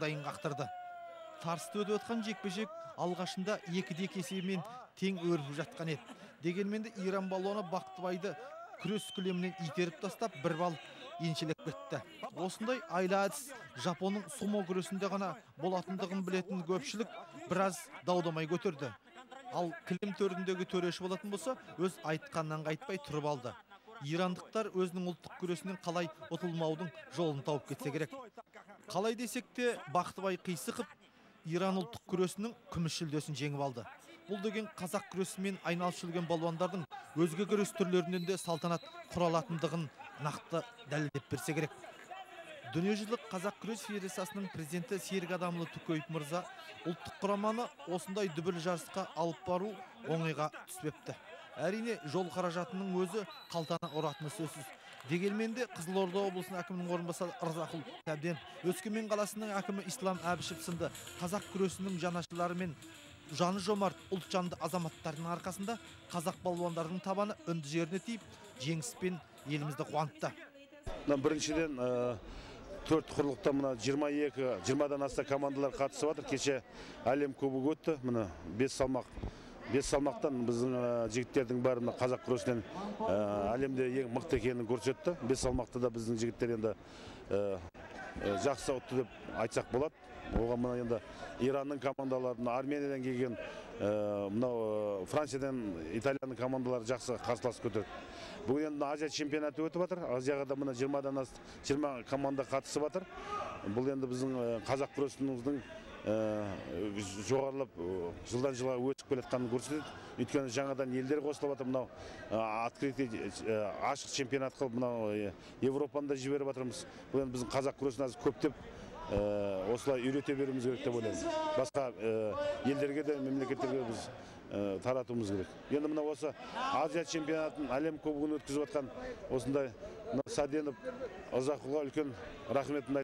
маңдайын қақтырды. Тарсты өтіп отқан жекпе-жек алғашында 2-2 есебімен тең өріп жатқан еді. Дегенмен де Иран балуаны Бақтыбайды күрес кілемінен итеріп тастап, бір балл еншелеп кетті. Осындай айла әдіс Жапонның сумо күресінде ғана болатындығын білетін көпшілік біраз даудамай көтерді. Ал кілем төріндегі төреші болатын болса, өз айтқаннан қайтпай тұрып алды. Ирандықтар өзінің ұлттық күресінен қалай ұтылмаудың жолын тауып кетсе керек. Қалай десек те Бақтыбай қисықып, Иран ұлттық күресінің күміс жүлдесін жеңіп алды. Бұл деген қазақ күресімен айналысып жүрген балуандардың өзге күрес түрлерінен де салтанат құралатындығын нақты дәлелдеп берсе керек. Дүниежүзілік қазақ күрес федерациясының президенті Серік Адамлы Түкеев мырза ұлттық құраманы осындай дүбір жарысқа алып бару оңайға түспепті. Әрине, жол қаражатының өзі қалтаны ұратыны сөзсіз. Дегенмен де Қызылорда облысының әкімінің орынбасары Ырзақұл Әбден, Өскемен қаласының әкімі Ислам Әбішев сынды қазақ күресінің жанашырлары мен жаны жомарт ұлтжанды азаматтардың арқасында қазақ балуандардың табаны үнді жеріне тиіп, жеңіспен елімізді қуантты. Біріншіден 4 құрлықта 20-дан аса командалар қатысып жатыр. Кеше әлем кубогы өтті. 5 салмақтан біздің жігіттердің бәрі қазақ күресінен әлемде ең мықты екенін көрсетті. 5 салмақта да біздің жігіттер енді жақсы ұтты деп айтсақ болады. Оған енді Иранның командаларын, Армениядан келген, Франциядан, Италияның командалары жақсы қарсылас көтерді. Бүгін енді Азия чемпионаты өтіп жатыр. Азияға да 20 команда қатысып жатыр. Бұл енді біздің қазақ күресіміздің жоғарылап жылдан жылға өсіп келатқанын көрсетеді. Өйткені жаңадан елдер қосылып жатыр. Мынау открытый ашық чемпионат қылып мынау Европаны да жіберіп жатырмыз. Бұл енді біздің қазақ күресін аз көптеп осылай үйрете беруіміз керек деп ойлаймын. Басқа елдерге де мемлекеттерге біз таратуымыз керек. Енді мына осы Азия чемпионатын, әлем кубогын өткізіп жатқан осындай Саденов Ырзақұлға үлкен рахметімді